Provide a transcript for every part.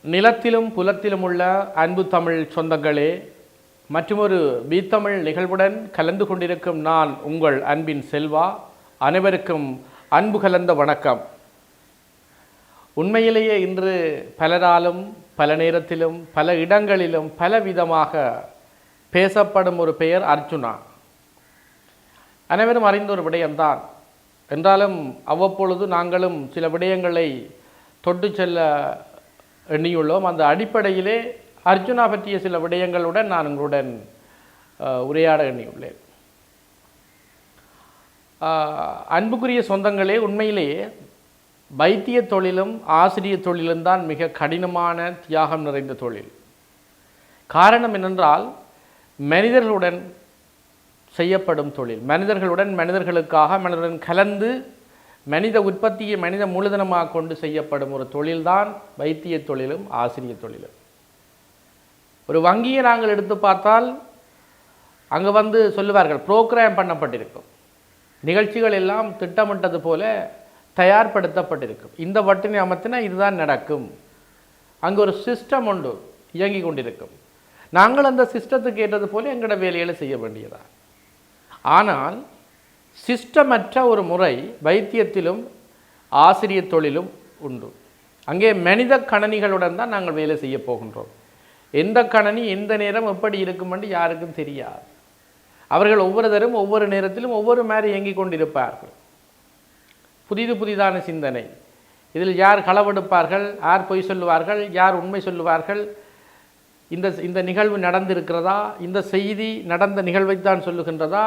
நிலத்திலும் புலத்திலும் உள்ள அன்பு தமிழ் சொந்தங்களே, மற்றுமொரு பீத்தமிழ் நிகழ்வுடன் கலந்து கொண்டிருக்கும் நான் உங்கள் அன்பின் செல்வா. அனைவருக்கும் அன்பு கலந்த வணக்கம். உண்மையிலேயே இன்று பலராலும் பல நேரத்திலும் பல இடங்களிலும் பல விதமாக பேசப்படும் ஒரு பெயர் அர்ஜுனா. அனைவரும் அறிந்த ஒரு விடயம்தான். என்றாலும் அவ்வப்பொழுது நாங்களும் சில விடயங்களை தொட்டு செல்ல எண்ணியுள்ளோம். அந்த அடிப்படையிலே அர்ஜுனா பற்றிய சில விடயங்களுடன் நான் உங்களுடன் உரையாட எண்ணியுள்ளேன். அன்புக்குரிய சொந்தங்களே, உண்மையிலேயே வைத்திய தொழிலும் ஆசிரிய தொழிலும் தான் மிக கடினமான தியாகம் நிறைந்த தொழில். காரணம் என்னென்றால், மனிதர்களுடன் செய்யப்படும் தொழில், மனிதர்களுடன் மனிதர்களுக்காக மனிதருடன் கலந்து மனித உற்பத்தியை மனித மூலதனமாக கொண்டு செய்யப்படும் ஒரு தொழில்தான் வைத்திய தொழிலும் ஆசிரிய தொழிலும். ஒரு வங்கியை நாங்கள் எடுத்து பார்த்தால் அங்கே சொல்லுவார்கள், ப்ரோக்ராம் பண்ணப்பட்டிருக்கும், நிகழ்ச்சிகள் எல்லாம் திட்டமிட்டது போல தயார்படுத்தப்பட்டிருக்கும். இந்த வட்டினை அமர்த்தினா இதுதான் நடக்கும். அங்கே ஒரு சிஸ்டம் ஒன்று இயங்கி கொண்டிருக்கும். நாங்கள் அந்த சிஸ்டத்துக்கு ஏற்றது போல எங்களோட வேலைகளை செய்ய வேண்டியதா. ஆனால் சிஸ்டமற்ற ஒரு முறை வைத்தியத்திலும் ஆசிரிய தொழிலும் உண்டு. அங்கே மனித கணனிகளுடன் தான் நாங்கள் வேலை செய்ய போகின்றோம். எந்த கணனி எந்த நேரம் எப்படி இருக்கும் என்று யாருக்கும் தெரியாது. அவர்கள் ஒவ்வொருத்தரும் ஒவ்வொரு நேரத்திலும் ஒவ்வொரு மாதிரி இயங்கிக் கொண்டிருப்பார்கள். புதிதான சிந்தனை. இதில் யார் களவெடுப்பார்கள், யார் பொய் சொல்லுவார்கள், யார் உண்மை சொல்லுவார்கள், இந்த நிகழ்வு நடந்திருக்கிறதா, இந்த செய்தி நடந்த நிகழ்வைத்தான் சொல்லுகின்றதா,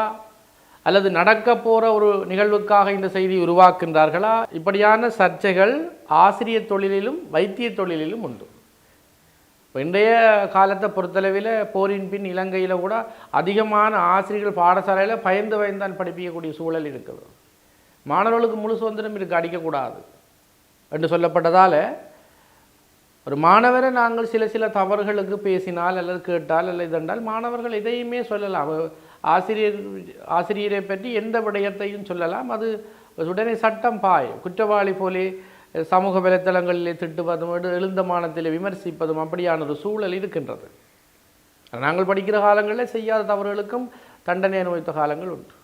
அல்லது நடக்க போகிற ஒரு நிகழ்வுக்காக இந்த செய்தி உருவாக்குகின்றார்களா, இப்படியான சர்ச்சைகள் ஆசிரிய தொழிலிலும் வைத்திய தொழிலிலும் உண்டு. இன்றைய காலத்தை பொறுத்தளவில் போரின் பின் இலங்கையில் கூட அதிகமான ஆசிரியர்கள் பாடசாலையில் பயந்தான் படிப்பிக்கக்கூடிய சூழல் இருக்குது. மாணவர்களுக்கு முழு சுதந்திரம் இருக்குது, அடிக்கக்கூடாது என்று சொல்லப்பட்டதால் ஒரு மாணவரை நாங்கள் சில தவறுகளுக்கு பேசினால் அல்லது கேட்டால் அல்லது இதென்றால் மாணவர்கள் எதையுமே சொல்லலாம். ஆசிரியரை பற்றி எந்த விடயத்தையும் சொல்லலாம். அது உடனே சட்டம் பாயும். குற்றவாளி போலே சமூக வலைத்தளங்களிலே திட்டுவதும் எழுந்தமானத்தில் விமர்சிப்பதும் அப்படியான ஒரு சூழல் இருக்கின்றது. நாங்கள் படிக்கிற காலங்களில் செய்யாத தவறுகளுக்கும் தண்டனை அனுபவித்த காலங்கள் உண்டு.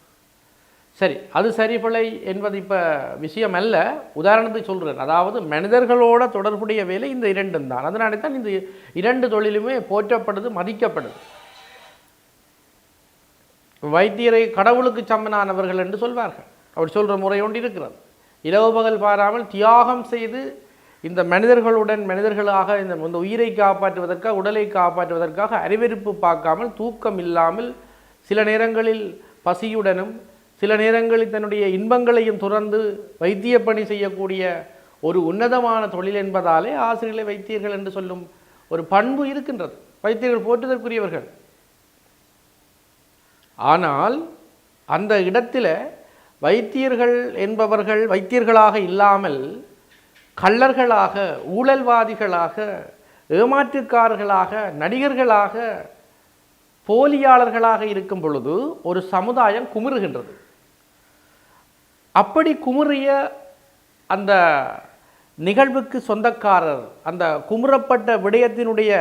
சரி, அது சரிபிழை என்பது இப்போ விஷயம் அல்ல. உதாரணத்துக்கு சொல்கிறேன். அதாவது மனிதர்களோட தொடர்புடைய வேலை இந்த இரண்டும் தான். அதனால தான் இந்த இரண்டு தொழிலுமே போற்றப்படுது, மதிக்கப்படுது. வைத்தியரை கடவுளுக்கு சமனானவர்கள் என்று சொல்வார்கள். அவர் சொல்கிற முறை ஒன்று இருக்கிறது. இரவு பகல் பாராமல் தியாகம் செய்து இந்த மனிதர்களுடன் மனிதர்களாக இந்த உயிரை காப்பாற்றுவதற்காக, உடலை காப்பாற்றுவதற்காக அறிவிருப்பு பார்க்காமல், தூக்கம் இல்லாமல், சில நேரங்களில் பசியுடனும் சில நேரங்களில் தன்னுடைய இன்பங்களையும் துறந்து வைத்திய பணி செய்யக்கூடிய ஒரு உன்னதமான தொழில் என்பதாலே ஆசிரியர்களை வைத்தியர்கள் என்று சொல்லும் ஒரு பண்பு இருக்கின்றது. வைத்தியர்கள் போற்றுதற்குரியவர்கள். ஆனால் அந்த இடத்தில் வைத்தியர்கள் என்பவர்கள் வைத்தியர்களாக இல்லாமல் கள்ளர்களாக, ஊழல்வாதிகளாக, ஏமாற்றுக்காரர்களாக, நடிகர்களாக, போலியாளர்களாக இருக்கும் பொழுது ஒரு சமுதாயம் குமுறுகின்றது. அப்படி குமுறிய அந்த நிகழ்வுக்கு சொந்தக்காரர், அந்த குமுறப்பட்ட விடயத்தினுடைய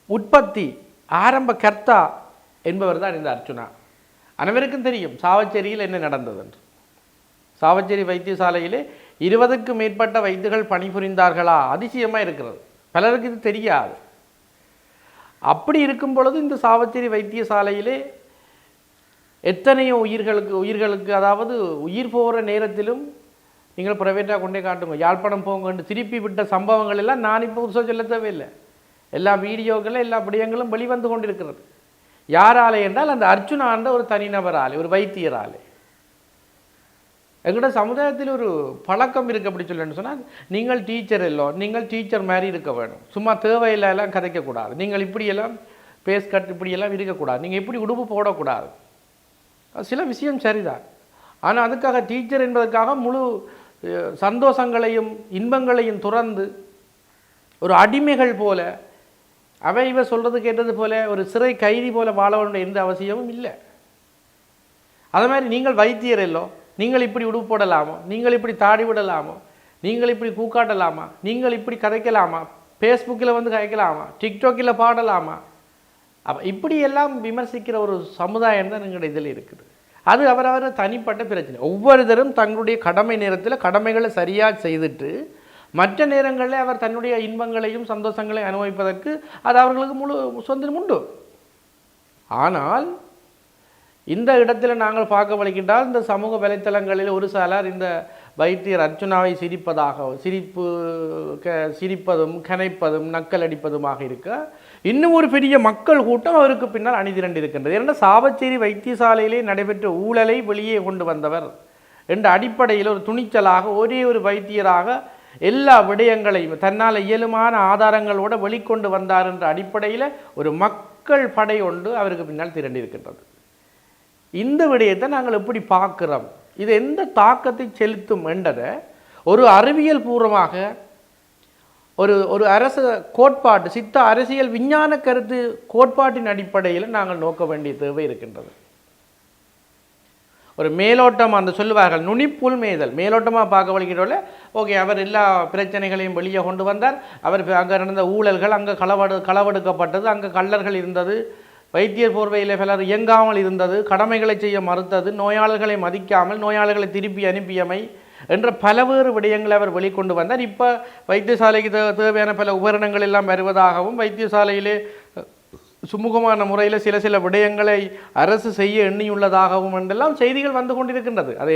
உற்பத்தி ஆரம்ப கர்த்தா என்பவர் தான் இந்த அர்ஜுனா. அனைவருக்கும் தெரியும் சாவச்சேரியில் என்ன நடந்தது என்று. சாவச்சேரி வைத்தியசாலையிலே 20க்கும் மேற்பட்ட வைத்தியர்கள் பணிபுரிந்தார்களா? அதிசயமாக இருக்கிறது. பலருக்கு இது தெரியாது. அப்படி இருக்கும் பொழுது இந்த சாவச்சேரி வைத்தியசாலையிலே எத்தனையோ உயிர்களுக்கு அதாவது உயிர் போகிற நேரத்திலும் நீங்கள் ப்ரைவேட்டாக கொண்டே காட்டுங்க, யாழ்ப்பாணம் போங்கன்னு திருப்பி விட்ட சம்பவங்கள் எல்லாம் நான் இப்போ புதுசாக சொல்ல தேவையில்லை. எல்லா வீடியோக்களும் எல்லா விடயங்களும் வெளிவந்து கொண்டிருக்கிறது. யாராலே என்றால் அந்த அர்ஜுனான்ற ஒரு தனிநபராலே, ஒரு வைத்தியராலே. எங்களோட சமுதாயத்தில் ஒரு பழக்கம் இருக்குது. அப்படி சொல்லணும்னு சொன்னால், நீங்கள் டீச்சர் இல்லை, நீங்கள் டீச்சர் மாதிரி இருக்க வேணும். சும்மா தேவையில்லாம் கதைக்கக்கூடாது. நீங்கள் இப்படியெல்லாம் பேஸ் கட் இப்படியெல்லாம் இருக்கக்கூடாது. நீங்கள் இப்படி உடுப்பு போடக்கூடாது. சில விஷயம் சரிதான். ஆனால் அதுக்காக டீச்சர் என்பதற்காக முழு சந்தோஷங்களையும் இன்பங்களையும் துறந்து ஒரு அடிமைகள் போல, அவை இவ சொல்கிறது கேட்டது போல ஒரு சிறை கைதி போல வாழ வேண்டிய எந்த அவசியமும் இல்லை. அது மாதிரி நீங்கள் வைத்தியர் இல்லோ, நீங்கள் இப்படி உடுப்பு போடலாமோ, நீங்கள் இப்படி தாடி விடலாமோ, நீங்கள் இப்படி கூக்காட்டலாமா, நீங்கள் இப்படி கதைக்கலாமா, ஃபேஸ்புக்கில் வந்து கயக்கலாமா, டிக்டாக்கில் பாடலாமா? அப்போ இப்படியெல்லாம் விமர்சிக்கிற ஒரு சமுதாயம் தான் எங்களுடைய இதில் இருக்குது. அது அவரவர் தனிப்பட்ட பிரச்சனை. ஒவ்வொருத்தரும் தங்களுடைய கடமை நேரத்தில் கடமைகளை சரியாக செய்துட்டு மற்ற நேரங்களில் அவர் தன்னுடைய இன்பங்களையும் சந்தோஷங்களையும் அனுபவிப்பதற்கு அது அவர்களுக்கு முழு சுதந்திரம் உண்டு. ஆனால் இந்த இடத்துல நாங்கள் பார்க்க வலிக்கின்றால் இந்த சமூக வலைத்தளங்களில் ஒரு சிலர் இந்த வைத்தியர் அர்ச்சுனாவை சிரிப்பதும் கனைப்பதும் நக்கல் அடிப்பதுமாக இருக்க இன்னும் ஒரு பெரிய மக்கள் கூட்டம் அவருக்கு பின்னால் அணிதிரண்டு இருக்கின்றது. ஏன்னா சாவச்சேரி வைத்தியசாலையிலே நடைபெற்ற ஊழலை வெளியே கொண்டு வந்தவர் என்ற அடிப்படையில் ஒரு துணிச்சலாக ஒரே ஒரு வைத்தியராக எல்லா விடயங்களையும் தன்னால் இயலுமான ஆதாரங்களோடு வெளிக்கொண்டு வந்தார் என்ற அடிப்படையில் ஒரு மக்கள் படை ஒன்று அவருக்கு பின்னால் திரண்டிருக்கின்றது. இந்த விடயத்தை நாங்கள் எப்படி பார்க்குறோம், இது எந்த தாக்கத்தை செலுத்தும் என்றதை ஒரு அறிவியல் பூர்வமாக ஒரு அரசு கோட்பாட்டு சித்த அரசியல் விஞ்ஞான கருத்து கோட்பாட்டின் அடிப்படையில் நாங்கள் நோக்க வேண்டிய தேவை இருக்கின்றது. ஒரு மேலோட்டம் அந்த சொல்லுவார்கள் நுனிப்புல் மேதல், மேலோட்டமாக பார்க்க வலிக்கிறோல ஓகே அவர் எல்லா பிரச்சனைகளையும் வெளியே கொண்டு வந்தார், அவர் அங்கே நடந்த ஊழல்கள், அங்கே களவெடுக்கப்பட்டது, அங்கே கள்ளர்கள் இருந்தது, வைத்தியர் போர்வையில் பலர் இயங்காமல் இருந்தது, கடமைகளை செய்ய மறுத்தது, நோயாளர்களை மதிக்காமல் நோயாளர்களை திருப்பி அனுப்பியமை என்ற பலவேறு விடயங்களை அவர் வெளிக்கொண்டு வந்தார். இப்போ வைத்தியசாலைக்கு தேவையான பல உபகரணங்கள் எல்லாம் வருவதாகவும் வைத்தியசாலையிலே சுமூகமான முறையில் சில விடயங்களை அரசு செய்ய எண்ணியுள்ளதாகவும் என்றெல்லாம் செய்திகள் வந்து கொண்டிருக்கின்றது. அது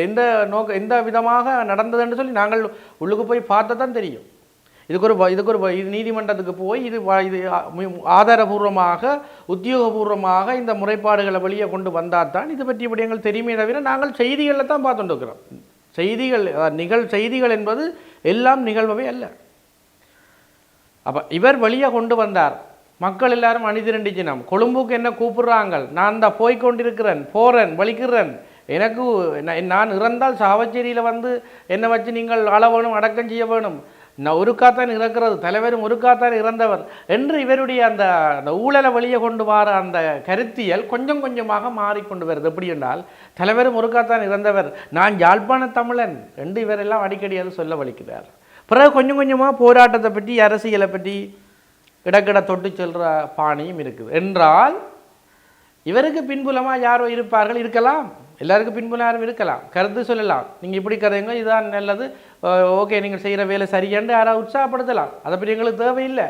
எந்த விதமாக நடந்தது என்று சொல்லி நாங்கள் உள்ளுக்கு போய் பார்த்து தான் தெரியும். இதுக்கு ஒரு நீதிமன்றத்துக்கு போய் இது ஆதாரபூர்வமாக உத்தியோகபூர்வமாக இந்த முறைப்பாடுகளை வெளியே கொண்டு வந்தால் தான் இது பற்றிய விடயங்கள் தெரியுமே தவிர நாங்கள் செய்திகளில் தான் பார்த்துட்டு இருக்கிறோம். செய்திகள் என்பது எல்லாம் நிகழ்வே அல்ல. அப்போ இவர் வெளியே கொண்டு வந்தார், மக்கள் எல்லாரும் அணிதிரண்டிச்சினம், கொழும்புக்கு என்ன கூப்பிடுறாங்க, நான் தான் போய்கொண்டிருக்கிறேன், போகிறேன், வலிக்கிறேன், எனக்கு நான் இறந்தால் சாவச்சேரியில் வந்து என்னை வச்சு நீங்கள் ஆள வேணும், அடக்கம் செய்ய வேணும், நான் ஒருக்காத்தான் இறக்கிறது, தலைவரும் ஒருக்காத்தான் இறந்தவர் என்று இவருடைய அந்த ஊழலை வெளியே கொண்டு வர அந்த கருத்தியல் கொஞ்சம் கொஞ்சமாக மாறிக்கொண்டு வருது. எப்படி என்றால் தலைவரும் ஒருக்காத்தான் இறந்தவர், நான் யாழ்ப்பாண தமிழன் என்று இவரெல்லாம் அடிக்கடி அது சொல்ல வலிக்கிறார். பிறகு கொஞ்சம் கொஞ்சமாக போராட்டத்தை பற்றி அரசியலை பற்றி இடக்கிட தொட்டு செல்கிற பாணியும் இருக்குது. என்றால் இவருக்கு பின்புலமாக யாரோ இருப்பார்கள், இருக்கலாம், எல்லாருக்கும் பின்புலம் யாரும் இருக்கலாம், கருத்து சொல்லலாம், நீங்கள் இப்படி கருதுங்க, இதுதான் நல்லது, ஓகே நீங்கள் செய்கிற வேலை சரியென்று யாராவது உற்சாகப்படுத்தலாம், அதை பற்றி எங்களுக்கு தேவையில்லை.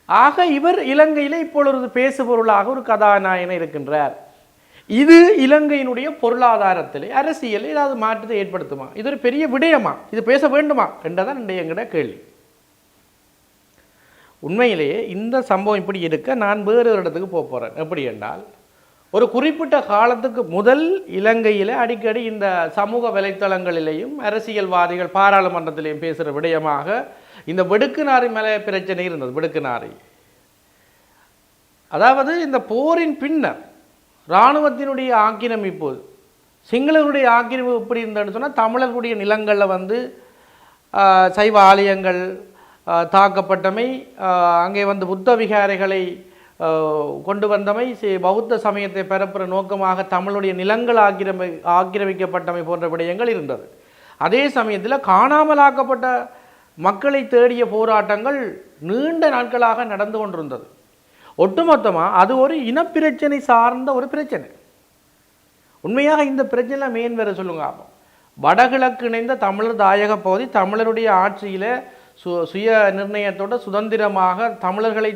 ஆக இவர் இலங்கையில் இப்பொழுது பேசுபொருளாக ஒரு கதாநாயகன் இருக்கின்றார். இது இலங்கையினுடைய பொருளாதாரத்தில் அரசியல் ஏதாவது மாற்றத்தை ஏற்படுத்துமா, இது ஒரு பெரிய விடயமா, இது பேச வேண்டுமா என்றதான் எங்கிட்ட கேள்வி. உண்மையிலேயே இந்த சம்பவம் இப்படி இருக்க நான் வேறு ஒரு இடத்துக்கு போக போகிறேன். எப்படி என்றால் ஒரு குறிப்பிட்ட காலத்துக்கு முதல் இலங்கையில் அடிக்கடி இந்த சமூக வலைத்தளங்களிலேயும் அரசியல்வாதிகள் பாராளுமன்றத்திலேயும் பேசுகிற விடயமாக இந்த வெடுக்குநாரி மேலே பிரச்சனை இருந்தது. வெடுக்குநாரி அதாவது இந்த போரின் பின்னர் இராணுவத்தினுடைய ஆக்கிரமிப்பு, சிங்களருடைய ஆக்கிரமிப்பு எப்படி இருந்ததுன்னு சொன்னால் தமிழர்களுடைய நிலங்களில் வந்து சைவ ஆலயங்கள் தாக்கப்பட்டமை, அங்கே வந்து புத்த விகாரைகளை கொண்டு வந்தமை, பௌத்த சமயத்தை பரப்புகிற நோக்கமாக தமிழுடைய நிலங்கள் ஆக்கிரமிக்கப்பட்டமை போன்ற விடயங்கள் இருந்தது. அதே சமயத்தில் காணாமலாக்கப்பட்ட மக்களை தேடிய போராட்டங்கள் நீண்ட நாட்களாக நடந்து கொண்டிருந்தது. ஒட்டுமொத்தமாக அது ஒரு இனப்பிரச்சனை சார்ந்த ஒரு பிரச்சனை. உண்மையாக இந்த பிரச்சனை மெயின் வேறு சொல்லுங்க. வடகிழக்கு இணைந்த தமிழர் தாயக பகுதி தமிழருடைய ஆட்சியில் சுய நிர்ணயத்தோட சுதந்திரமாக தமிழர்களை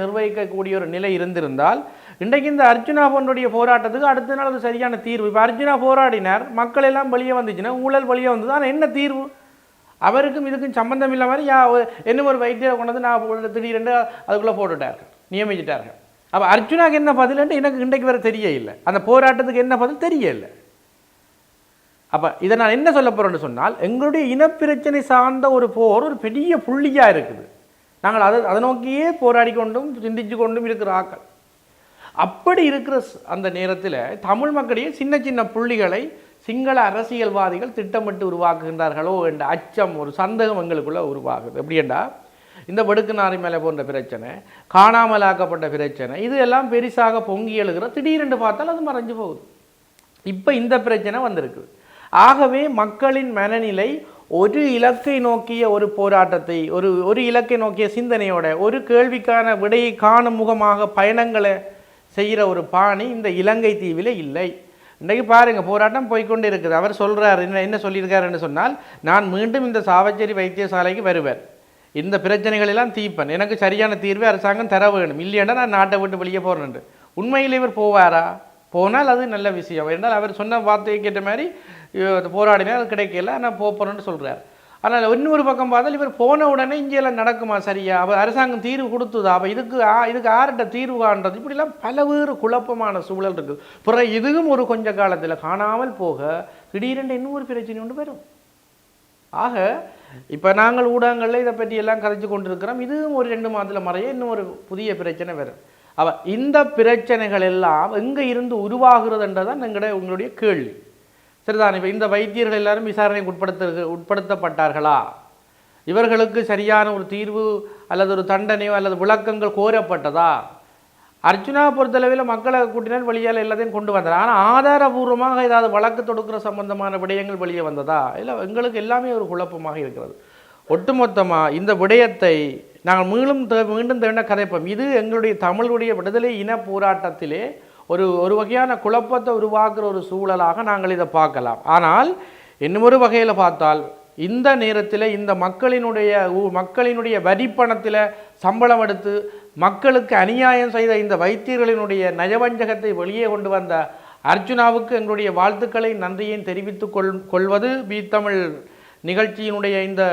நிர்வகிக்கக்கூடிய ஒரு நிலை இருந்திருந்தால் இன்றைக்கு இந்த அர்ஜுனா போன்றுடைய போராட்டத்துக்கு அடுத்த நாள் அது சரியான தீர்வு. இப்போ அர்ஜுனா போராடினார், மக்கள் எல்லாம் வெளியே வந்துச்சுன்னா ஊழல் வெளியே வந்தது, ஆனால் என்ன தீர்வு? அவருக்கும் இதுக்கும் சம்பந்தம் இல்லை மாதிரி என்ன ஒரு வைத்தியரை கொண்டு நான் திடீரென்று அதுக்குள்ளே போட்டுட்டார்கள், நியமிச்சிட்டார்கள். அப்போ அர்ஜுனாக்கு என்ன பதில் எனக்கு இன்றைக்கு வரை தெரிய இல்லை, அந்த போராட்டத்துக்கு என்ன பதில் தெரிய இல்லை. அப்போ இதை நான் என்ன சொல்ல போகிறேன்னு சொன்னால் எங்களுடைய இனப்பிரச்சனை சார்ந்த ஒரு போர் ஒரு பெரிய புள்ளியாக இருக்குது. நாங்கள் அதை நோக்கியே போராடி கொண்டும் சிந்திச்சு கொண்டும் இருக்கிற ஆக்கள். அப்படி இருக்கிற அந்த நேரத்தில் தமிழ் மக்களையே சின்ன சின்ன புள்ளிகளை சிங்கள அரசியல்வாதிகள் திட்டமிட்டு உருவாக்குகின்றார்களோ என்ற அச்சம், ஒரு சந்தேகம் எங்களுக்குள்ளே உருவாகுது. எப்படி என்றால் இந்த வெடுக்குநாரி மேலே போன்ற பிரச்சனை, காணாமலாக்கப்பட்ட பிரச்சனை, இது எல்லாம் பெரிசாக பொங்கி எழுகிற, திடீரென்று பார்த்தால் அது மறைஞ்சு போகுது. இப்போ இந்த பிரச்சனை வந்திருக்கு. ஆகவே மக்களின் மனநிலை ஒரு இலக்கை நோக்கிய ஒரு போராட்டத்தை ஒரு இலக்கை நோக்கிய சிந்தனையோட ஒரு கேள்விக்கான விடையை காணும் முகமாக பயணங்களை செய்கிற ஒரு பாணி இந்த இலங்கை தீவில் இல்லை. இன்றைக்கு பாருங்கள், போராட்டம் போய்கொண்டு இருக்குது. அவர் சொல்கிறார், என்ன சொல்லியிருக்காருன்னு சொன்னால், நான் மீண்டும் இந்த சாவச்சேரி வைத்தியசாலைக்கு வருவேன், இந்த பிரச்சனைகளெல்லாம் தீர்ப்பேன், எனக்கு சரியான தீர்வை அரசாங்கம் தர வேணும், இல்லைன்னா நான் நாட்டை விட்டு வெளியே போகிறேன். உண்மையில் இவர் போவாரா? போனால் அது நல்ல விஷயம். என்றால் அவர் சொன்ன வார்த்தையை கேட்ட மாதிரி போராடினா அது கிடைக்கல, நான் போகிறேன்னு சொல்கிறார். ஆனால் இன்னொரு பக்கம் பார்த்தால் இவர் போன உடனே இங்கெல்லாம் நடக்குமா சரியா? அவர் அரசாங்கம் தீர்வு கொடுத்துதா? அப்போ இதுக்கு யார்கிட்ட தீர்வு காண்றது? இப்படிலாம் பலவேறு குழப்பமான சூழல் இருக்குது. பிறகு இதுவும் ஒரு கொஞ்ச காலத்தில் காணாமல் போக திடீரென்று இன்னொரு பிரச்சனை ஒன்று வரும். ஆக இப்போ நாங்கள் ஊடகங்களில் இதை பற்றி எல்லாம் கதைச்சு கொண்டிருக்கிறோம். இதுவும் ஒரு 2 மாதத்தில் மறைய இன்னும் ஒரு புதிய பிரச்சனை வரும். இந்த பிரச்சனைகள் எல்லாம் எங்கே இருந்து உருவாகிறதுன்றதான் உங்களுடைய கேள்வி. சரிதான். இப்போ இந்த வைத்தியர்கள் எல்லாரும் விசாரணைக்கு உட்படுத்தப்பட்டார்களா? இவர்களுக்கு சரியான ஒரு தீர்வு அல்லது ஒரு தண்டனையோ அல்லது விளக்கங்கள் கோரப்பட்டதா? அர்ச்சுனா பொறுத்தளவில் மக்களை கூட்டினால் வழியால் எல்லாத்தையும் கொண்டு வந்தார். ஆனால் ஆதாரபூர்வமாக ஏதாவது வழக்கு தொடுக்கிற சம்பந்தமான விடயங்கள் வெளியே வந்ததா? இல்லை, எங்களுக்கு எல்லாமே ஒரு குழப்பமாக இருக்கிறது. ஒட்டுமொத்தமாக இந்த விடயத்தை நாங்கள் மீண்டும் தேண்ட கதைப்போம். இது எங்களுடைய தமிழுடைய விடுதலை இன போராட்டத்திலே ஒரு வகையான குழப்பத்தை உருவாக்குற ஒரு சூழலாக நாங்கள் இதை பார்க்கலாம். ஆனால் இன்னொரு வகையில் பார்த்தால் இந்த நேரத்தில் இந்த மக்களினுடைய வரிப்பணத்தில் சம்பளம் எடுத்து மக்களுக்கு அநியாயம் செய்த இந்த வைத்தியர்களினுடைய நயவஞ்சகத்தை வெளியே கொண்டு வந்த அர்ச்சுனாவுக்கு எங்களுடைய வாழ்த்துக்களை நன்றியையும் தெரிவித்துக் கொள்வது பி தமிழ் நிகழ்ச்சியினுடைய இந்த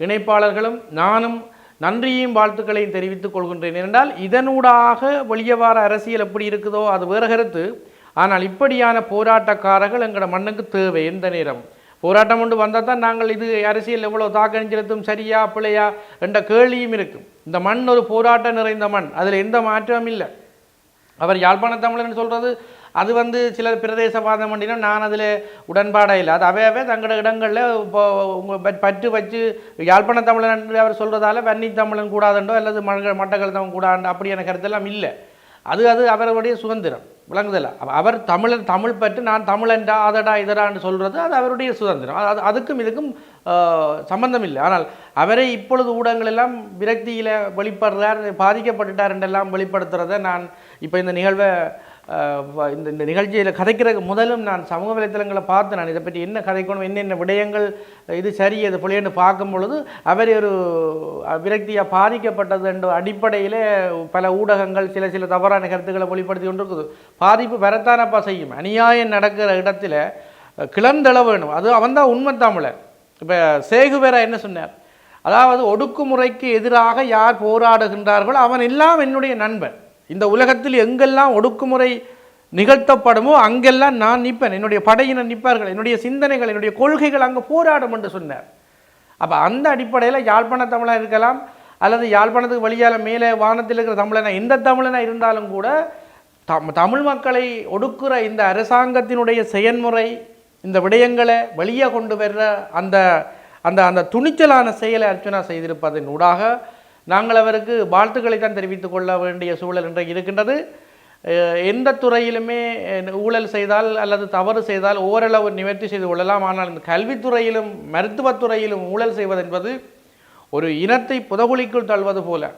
இணைப்பாளர்களும் நானும் நன்றியையும் வாழ்த்துக்களையும் தெரிவித்துக் கொள்கின்றேன். என்றால் இதனூடாக வெளியே வார அரசியல் எப்படி இருக்குதோ அது வேறு கருத்து. ஆனால் இப்படியான போராட்டக்காரர்கள் எங்களோட மண்ணுக்கு தேவை. எந்த நேரம் போராட்டம் கொண்டு வந்தால் தான் நாங்கள் இது அரசியல் எவ்வளோ தாக்கம் செலுத்தும், சரியா பிள்ளையா என்ற கேள்வியும் இருக்கும். இந்த மண் ஒரு போராட்டம் நிறைந்த மண், அதில் எந்த மாற்றமும் இல்லை. அவர் யாழ்ப்பாண தமிழன் சொல்கிறது அது சிலர் பிரதேசவாதம் பண்ணினா நான் அதில் உடன்பாடாக இல்லை. அது அவையவே தங்களோட இடங்களில் இப்போ உங்கள் பற்று வச்சு யாழ்ப்பாண தமிழன் என்று அவர் சொல்கிறதால வன்னி தமிழன் கூடாதுண்டோ அல்லது மட்டக்கள் தமிழ் கூடாண்டோ அப்படியான கருத்தெல்லாம் இல்லை. அது அவருடைய சுதந்திரம், விளங்குதில்ல. அவர் தமிழ் பற்றி நான் தமிழன்டா அதடா இதடான்னு சொல்கிறது அது அவருடைய சுதந்திரம். அதுக்கும் இதுக்கும் சம்பந்தம் இல்லை. ஆனால் அவரை இப்பொழுது ஊடகங்கள் எல்லாம் விரக்தியில் வெளிப்படுறார், பாதிக்கப்பட்டுட்டார் என்றெல்லாம் வெளிப்படுத்துகிறத நான் இப்போ இந்த நிகழ்வை இந்த நிகழ்ச்சியில் கதைக்கிற முதலும் நான் சமூக வலைத்தளங்களை பார்த்து நான் இதை பற்றி என்ன கதைக்கணும், என்னென்ன விடயங்கள் இது சரி அது பிள்ளைன்னு பார்க்கும் பொழுது அவர் ஒரு விரக்தியாக பாதிக்கப்பட்டது என்ற அடிப்படையில் பல ஊடகங்கள் சில தவறான கருத்துக்களை வெளிப்படுத்தி கொண்டிருக்குது. பாதிப்பு வரத்தானப்பா செய்யும். அநியாயம் நடக்கிற இடத்துல கிளந்தள வேணும். அது அவன் தான் உண்மை தமிழர். இப்போ சேகுவேரா என்ன சொன்னார்? அதாவது ஒடுக்குமுறைக்கு எதிராக யார் போராடுகின்றார்களோ அவன் எல்லாம் என்னுடைய நண்பன். இந்த உலகத்தில் எங்கெல்லாம் ஒடுக்குமுறை நிகழ்த்தப்படுமோ அங்கெல்லாம் நான் நிற்பேன், என்னுடைய படையினர் நிற்பார்கள், என்னுடைய சிந்தனைகள் என்னுடைய கொள்கைகள் அங்கே போராடும் என்று சொன்னார். அப்போ அந்த அடிப்படையில் யாழ்ப்பாண தமிழாக இருக்கலாம் அல்லது யாழ்ப்பாணத்துக்கு வழியால் மேலே வானத்தில் இருக்கிற தமிழனா எந்த தமிழனா இருந்தாலும் கூட தமிழ் மக்களை ஒடுக்குற இந்த அரசாங்கத்தினுடைய செயல்முறை இந்த விடயங்களை வெளியே கொண்டு வர்ற அந்த அந்த அந்த துணிச்சலான செயலை அர்ச்சுனா செய்திருப்பதன் ஊடாக நாங்கள் அவருக்கு வாழ்த்துக்களை தான் தெரிவித்துக் கொள்ள வேண்டிய சூழல் இன்றைக்கு இருக்கின்றது. எந்த துறையிலுமே ஊழல் செய்தால் அல்லது தவறு செய்தால் ஓரளவு நிவர்த்தி செய்து கொள்ளலாம். ஆனால் இந்த கல்வித்துறையிலும் மருத்துவத்துறையிலும் ஊழல் செய்வது என்பது ஒரு இனத்தை புதகுழிக்குள் தள்ளுவது போல.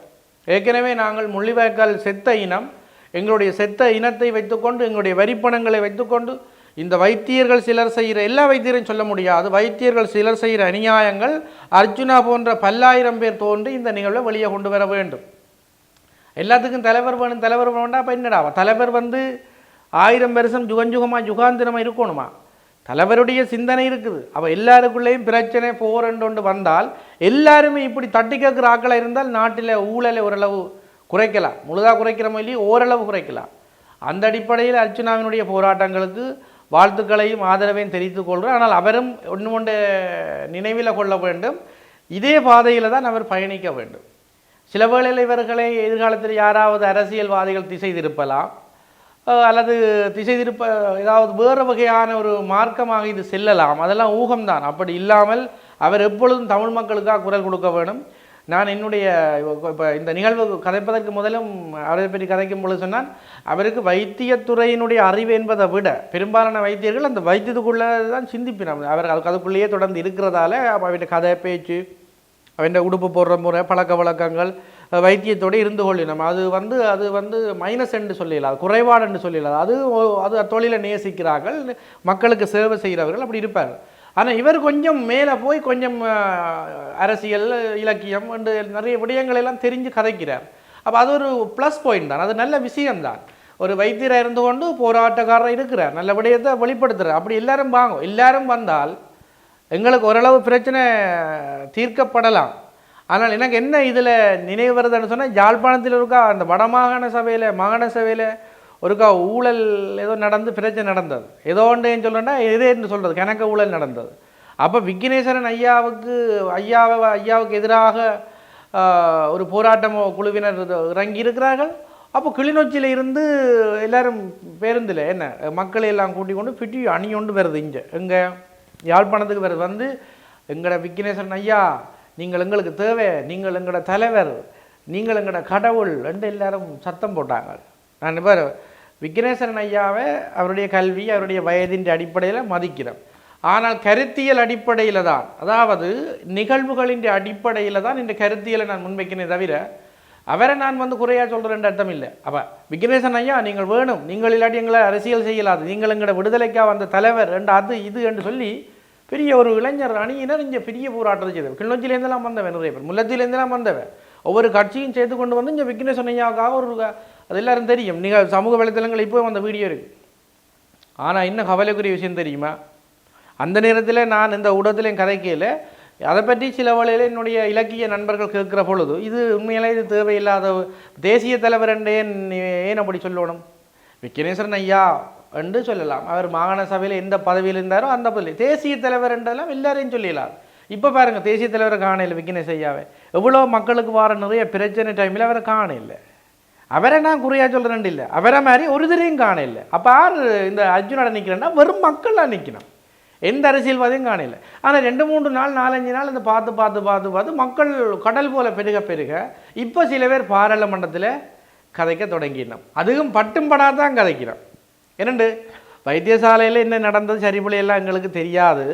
ஏற்கனவே நாங்கள் முள்ளிவாய்க்கால் செத்த இனம், எங்களுடைய செத்த இனத்தை வைத்துக்கொண்டு எங்களுடைய வரிப்பணங்களை வைத்துக்கொண்டு இந்த வைத்தியர்கள் சிலர் செய்கிற எல்லா வைத்தியரையும் சொல்ல முடியாது, வைத்தியர்கள் சிலர் செய்கிற அநியாயங்கள் அர்ச்சுனா போன்ற பல்லாயிரம் பேர் தோன்றி இந்த நிகழ்வை வெளியே கொண்டு வர வேண்டும். எல்லாத்துக்கும் தலைவர் வேணும், தலைவர் வேண்டாம். அப்போ என்னடா தலைவர் 1000 வருஷம் யுகஞ்சுகமாக யுகாந்திரமாக இருக்கணுமா? தலைவருடைய சிந்தனை இருக்குது. அவள் எல்லாருக்குள்ளேயும் பிரச்சனை போரெண்டு வந்தால் எல்லாருமே இப்படி தட்டி கேட்குற ஆக்களாக இருந்தால் நாட்டில் ஊழலை ஓரளவு குறைக்கலாம். முழுதாக குறைக்கிறோமோ இல்லையோ ஓரளவு குறைக்கலாம். அந்த அடிப்படையில் அர்ச்சுனாவினுடைய போராட்டங்களுக்கு வாழ்த்துக்களையும் ஆதரவையும் தெரிவித்துக் கொள்கிறோம். ஆனால் அவரும் ஒன்று நினைவில் கொள்ள வேண்டும், இதே பாதையில் தான் அவர் பயணிக்க வேண்டும். சில வேளையில் இவர்களை எதிர்காலத்தில் யாராவது அரசியல்வாதிகள் திசை திருப்பலாம் அல்லது திசை திருப்ப ஏதாவது வேறு வகையான ஒரு மார்க்கமாக இது செல்லலாம். அதெல்லாம் ஊகம்தான். அப்படி இல்லாமல் அவர் எப்பொழுதும் தமிழ் மக்களுக்காக குரல் கொடுக்க வேண்டும். நான் என்னுடைய இப்போ இந்த நிகழ்வு கதைப்பதற்கு முதலும் அவரை பற்றி கதைக்கும் பொழுது சொன்னால் அவருக்கு வைத்தியத்துறையினுடைய அறிவு என்பதை விட பெரும்பாலான வைத்தியர்கள் அந்த வைத்தியத்துக்குள்ளே தான் சிந்திப்பினார். அவர் அதுக்குள்ளேயே தொடர்ந்து இருக்கிறதால அவருடைய கதை பேச்சு அவன் உடுப்பு போடுற முறை பழக்க வழக்கங்கள் வைத்தியத்தோடு இருந்து கொள்ளினோம். அது வந்து மைனஸ் என்று சொல்லலாது, குறைபாடு என்று சொல்லலாது. அது தொழிலை நேசிக்கிறார்கள், மக்களுக்கு சேவை செய்கிறவர்கள் அப்படி இருப்பார். ஆனால் இவர் கொஞ்சம் மேலே போய் கொஞ்சம் அரசியல் இலக்கியம் என்று நிறைய விடயங்களெல்லாம் தெரிஞ்சு கதைக்கிறார். அப்போ அது ஒரு ப்ளஸ் பாயிண்ட் தான், அது நல்ல விஷயம்தான். ஒரு வைத்தியராக இருந்து கொண்டு போராட்டக்காரர் இருக்கிறார், நல்ல விடயத்தை வெளிப்படுத்துகிறார். அப்படி எல்லாரும் வாங்கும், எல்லாரும் வந்தால் எங்களுக்கு ஓரளவு பிரச்சனை தீர்க்கப்படலாம். ஆனால் எனக்கு என்ன இதில் நினைவு வருதுன்னு சொன்னால், யாழ்ப்பாணத்தில் இருக்கா அந்த வடமாகாண சபையில் மாகாண சபையில் ஒருக்கா ஊழல் ஏதோ நடந்து பிரச்சனை நடந்தது. ஏதோ ஒன்றுன்னு சொல்கிறேன்னா எது என்று சொல்கிறது, கணக்க ஊழல் நடந்தது. அப்போ விக்னேஸ்வரன் ஐயாவுக்கு எதிராக ஒரு போராட்டம் குழுவினர் இறங்கி இருக்கிறார்கள். அப்போ கிளிநொச்சியில் இருந்து எல்லாரும் பேருந்தில் என்ன மக்களை எல்லாம் கூட்டிக் கொண்டு பிட்டி அணி கொண்டு வருது. எங்கே யாழ்ப்பாணத்துக்கு வருது. வந்து எங்களோட விக்னேஸ்வரன் ஐயா, நீங்கள் எங்களுக்கு தேவை, நீங்கள் எங்களோட தலைவர், நீங்கள் எங்களோட கடவுள் என்று எல்லாரும் சத்தம் போட்டாங்க. நான் இப்போ விக்னேஸ்வரன் ஐயாவை அவருடைய கல்வி அவருடைய வயதின் அடிப்படையில் மதிக்கிறேன். ஆனால் கருத்தியல் அடிப்படையில் தான், அதாவது நிகழ்வுகளின் அடிப்படையில் தான் இந்த கருத்தியலை நான் முன்வைக்கிறேன் தவிர அவரை நான் வந்து குறையாக சொல்கிறேன் அர்த்தம் இல்லை. அப்போ விக்னேஸ்வரன் ஐயா நீங்கள் வேணும், நீங்கள் இல்லாட்டி எங்களை அரசியல் செய்யலாது, நீங்கள் எங்களோட விடுதலைக்காக வந்த தலைவர் என்று அது இது என்று சொல்லி பெரிய ஒரு இளைஞர் அணியினர் இங்கே பெரிய போராட்டத்தை செய்தவர். கிளிநொச்சியிலேருந்தெல்லாம் வந்தவன், நிறைய பேர் முல்லைத்தீவிலேருந்தெல்லாம் வந்தவன். ஒவ்வொரு கட்சியும் சேர்த்து கொண்டு வந்து இங்கே விக்னேஸ்வரன் ஐயாவுக்காக ஒரு அது எல்லாரும் தெரியும். நீங்கள் சமூக வலைத்தளங்கள் இப்போ அந்த வீடியோ இருக்குது. ஆனால் இன்னும் கவலைக்குரிய விஷயம் தெரியுமா, அந்த நேரத்தில் நான் இந்த ஊடகத்திலையும் கதைக்கையில் அதை பற்றி சில வேளையில் என்னுடைய இலக்கிய நண்பர்கள் கேட்குற பொழுது இது உண்மையிலே இது தேவையில்லாத தேசிய தலைவர் என்று ஏன் அப்படி சொல்லணும், விக்னேஸ்வரன் ஐயா என்று சொல்லலாம். அவர் மாகாண சபையில் எந்த பதவியில் இருந்தாரோ அந்த பதவி, தேசிய தலைவர் என்றெல்லாம் எல்லாரையும் சொல்லலாம். இப்போ பாருங்கள், தேசிய தலைவரை காணையில் விக்னேஷ் ஐயாவை எவ்வளோ மக்களுக்கு வர நிறைய பிரச்சனை டைமில் அவரை காணையில். அவரை நான் குறையாக சொல்கிறேன் இல்லை, அவரை மாதிரி ஒரு தரையும் காணையில். அப்போ யார் இந்த அர்ஜுனோட நிற்கிறேன்னா வெறும் மக்கள்லாம் நிற்கணும், எந்த அரசியல்வாதியும் காணையில். ஆனால் 2-3 நாள் 4-5 நாள் இந்த பார்த்து மக்கள் கடல் போல பெருக இப்போ சில பேர் பாராளுமன்றத்தில் கதைக்க தொடங்கினோம். அதுவும் பட்டும் படாதான் கதைக்கிறோம். என்னண்டு வைத்தியசாலையில் என்ன நடந்தது சரிபுலையெல்லாம் எங்களுக்கு தெரியாது,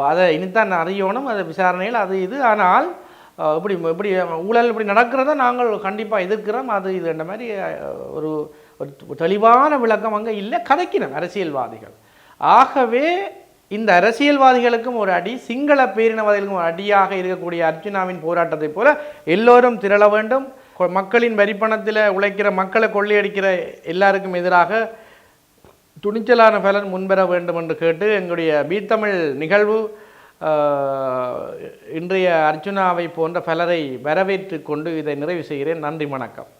அதை இனித்தான் அறியணும், அதை விசாரணையில் அது இது. ஆனால் இப்படி ஊழல் இப்படி நடக்கிறத நாங்கள் கண்டிப்பாக எதிர்க்கிறோம், அது இதுன்ற மாதிரி ஒரு தெளிவான விளக்கம் அங்கே இல்லை, கதைக்கணும் அரசியல்வாதிகள். ஆகவே இந்த அரசியல்வாதிகளுக்கும் ஒரு அடி, சிங்கள பேரினவாதிகளுக்கும் ஒரு அடியாக இருக்கக்கூடிய அர்ஜுனாவின் போராட்டத்தை போல எல்லோரும் திரள வேண்டும். மக்களின் வரிப்பணத்தில் உழைக்கிற மக்களை கொள்ளையடிக்கிற எல்லாருக்கும் எதிராக துணிச்சலான பலன் முன்வர வேண்டும் என்று கேட்டு எங்களுடைய பீத்தமிழ் நிகழ்வு இன்றைய அர்ஜுனாவை போன்ற பலரை வரவேற்று கொண்டு இதை நிறைவு செய்கிறேன். நன்றி, வணக்கம்.